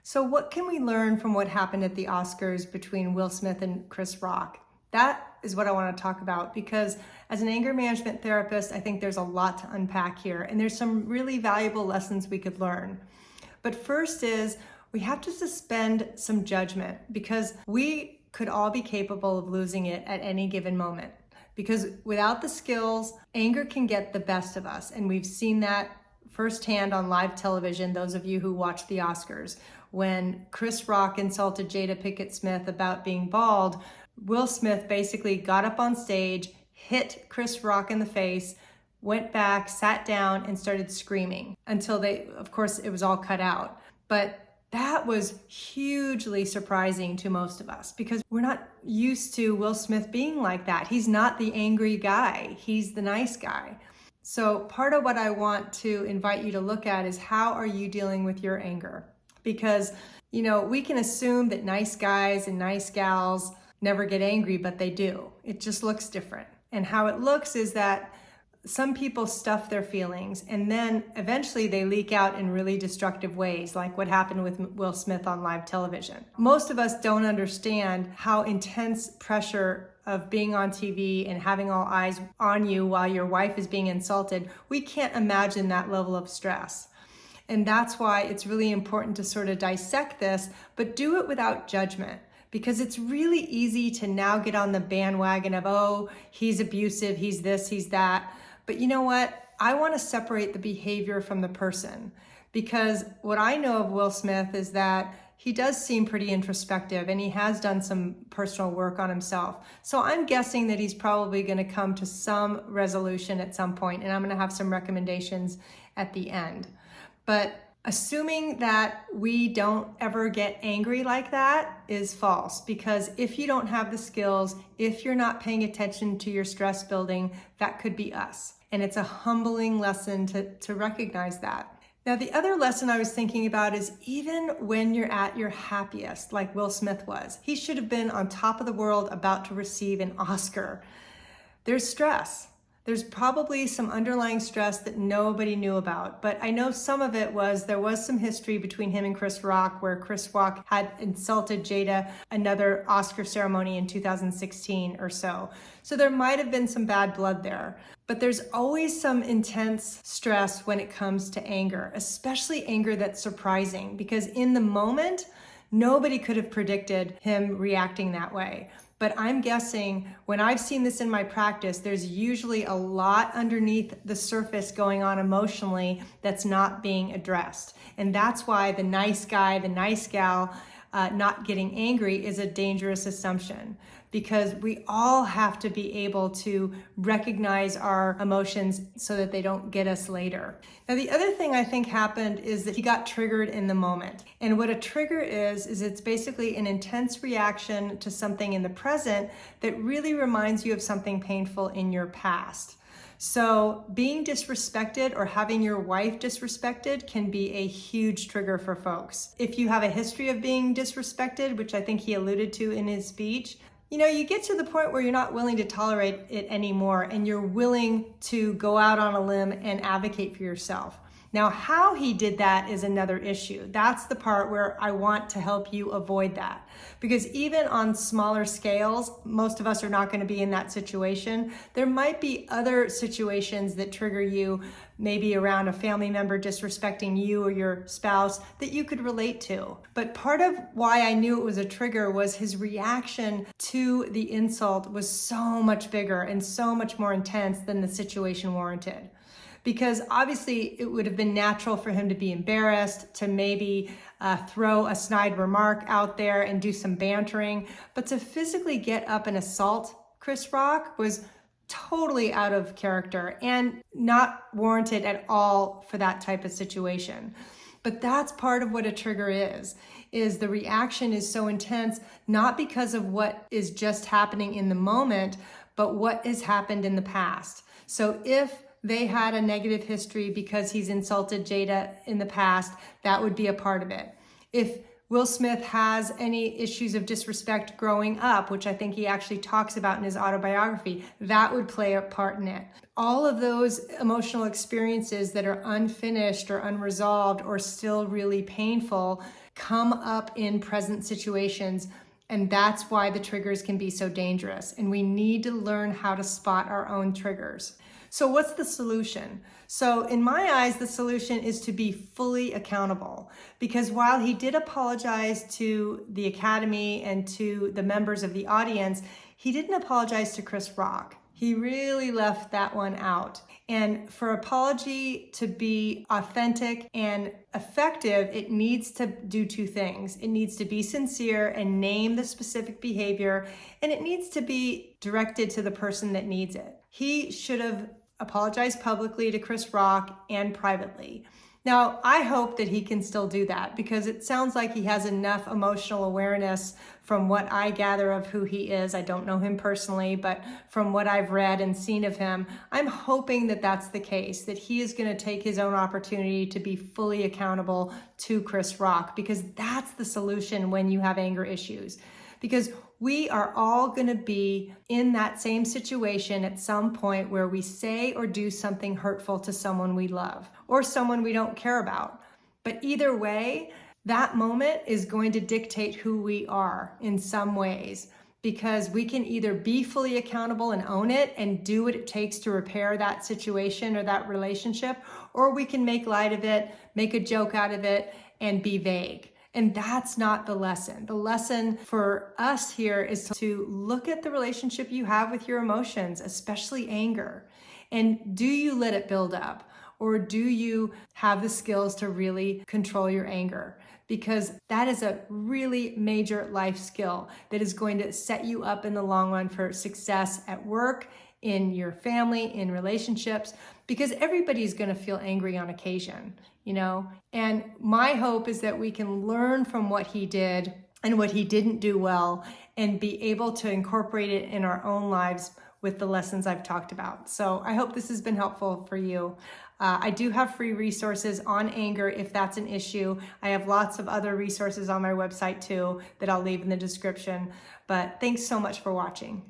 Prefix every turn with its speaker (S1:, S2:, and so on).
S1: So what can we learn from what happened at the Oscars between Will Smith and Chris Rock? That is what I want to talk about, because as an anger management therapist, I think there's a lot to unpack here, and there's some really valuable lessons we could learn. But first is we have to suspend some judgment, because we could all be capable of losing it at any given moment. Because without the skills, anger can get the best of us. And we've seen that firsthand on live television, those of you who watch the Oscars. When Chris Rock insulted Jada Pinkett Smith about being bald, Will Smith basically got up on stage, hit Chris Rock in the face, went back, sat down, and started screaming until of course, it was all cut out. But that was hugely surprising to most of us because we're not used to Will Smith being like that. He's not the angry guy. He's the nice guy. So part of what I want to invite you to look at is, how are you dealing with your anger? Because, we can assume that nice guys and nice gals never get angry, but they do. It just looks different. And how it looks is that some people stuff their feelings and then eventually they leak out in really destructive ways, like what happened with Will Smith on live television. Most of us don't understand how intense pressure of being on TV and having all eyes on you while your wife is being insulted. We can't imagine that level of stress. And that's why it's really important to sort of dissect this, but do it without judgment. Because it's really easy to now get on the bandwagon of, oh, he's abusive, he's this, he's that. But you know what? I want to separate the behavior from the person, because what I know of Will Smith is that he does seem pretty introspective and he has done some personal work on himself. So I'm guessing that he's probably going to come to some resolution at some point, and I'm going to have some recommendations at the end. But assuming that we don't ever get angry like that is false, because if you don't have the skills, if you're not paying attention to your stress building, that could be us. And it's a humbling lesson to recognize that. Now, the other lesson I was thinking about is, even when you're at your happiest, like Will Smith was, he should have been on top of the world about to receive an Oscar. There's stress. There's probably some underlying stress that nobody knew about, but I know some of it was, there was some history between him and Chris Rock, where Chris Rock had insulted Jada, another Oscar ceremony in 2016 or so. So there might have been some bad blood there, but there's always some intense stress when it comes to anger, especially anger that's surprising, because in the moment, nobody could have predicted him reacting that way. But I'm guessing, when I've seen this in my practice, there's usually a lot underneath the surface going on emotionally that's not being addressed. And that's why the nice guy, the nice gal, not getting angry is a dangerous assumption, because we all have to be able to recognize our emotions so that they don't get us later. Now, the other thing I think happened is that he got triggered in the moment. And what a trigger is it's basically an intense reaction to something in the present that really reminds you of something painful in your past. So being disrespected or having your wife disrespected can be a huge trigger for folks. If you have a history of being disrespected, which I think he alluded to in his speech, you get to the point where you're not willing to tolerate it anymore, and you're willing to go out on a limb and advocate for yourself. Now, how he did that is another issue. That's the part where I want to help you avoid that. Because even on smaller scales, most of us are not going to be in that situation. There might be other situations that trigger you, maybe around a family member disrespecting you or your spouse, that you could relate to. But part of why I knew it was a trigger was his reaction to the insult was so much bigger and so much more intense than the situation warranted. Because obviously it would have been natural for him to be embarrassed, to maybe throw a snide remark out there and do some bantering. But to physically get up and assault Chris Rock was totally out of character and not warranted at all for that type of situation. But that's part of what a trigger is the reaction is so intense, not because of what is just happening in the moment, but what has happened in the past. So if they had a negative history because he's insulted Jada in the past, that would be a part of it. If Will Smith has any issues of disrespect growing up, which I think he actually talks about in his autobiography, that would play a part in it. All of those emotional experiences that are unfinished or unresolved or still really painful come up in present situations. And that's why the triggers can be so dangerous. And we need to learn how to spot our own triggers. So what's the solution? So in my eyes, the solution is to be fully accountable, because while he did apologize to the Academy and to the members of the audience, he didn't apologize to Chris Rock. He really left that one out. And for apology to be authentic and effective, it needs to do two things. It needs to be sincere and name the specific behavior, and it needs to be directed to the person that needs it. He should have apologized publicly to Chris Rock and privately. Now, I hope that he can still do that, because it sounds like he has enough emotional awareness from what I gather of who he is. I don't know him personally, but from what I've read and seen of him, I'm hoping that that's the case, that he is going to take his own opportunity to be fully accountable to Chris Rock, because that's the solution when you have anger issues. Because we are all going to be in that same situation at some point where we say or do something hurtful to someone we love or someone we don't care about. But either way, that moment is going to dictate who we are in some ways, because we can either be fully accountable and own it and do what it takes to repair that situation or that relationship, or we can make light of it, make a joke out of it, and be vague. And that's not the lesson. The lesson for us here is to look at the relationship you have with your emotions, especially anger. And do you let it build up? Or do you have the skills to really control your anger? Because that is a really major life skill that is going to set you up in the long run for success at work, in your family, in relationships, because everybody's going to feel angry on occasion, And my hope is that we can learn from what he did and what he didn't do well and be able to incorporate it in our own lives with the lessons I've talked about. So I hope this has been helpful for you. I do have free resources on anger if that's an issue. I have lots of other resources on my website too that I'll leave in the description. But thanks so much for watching.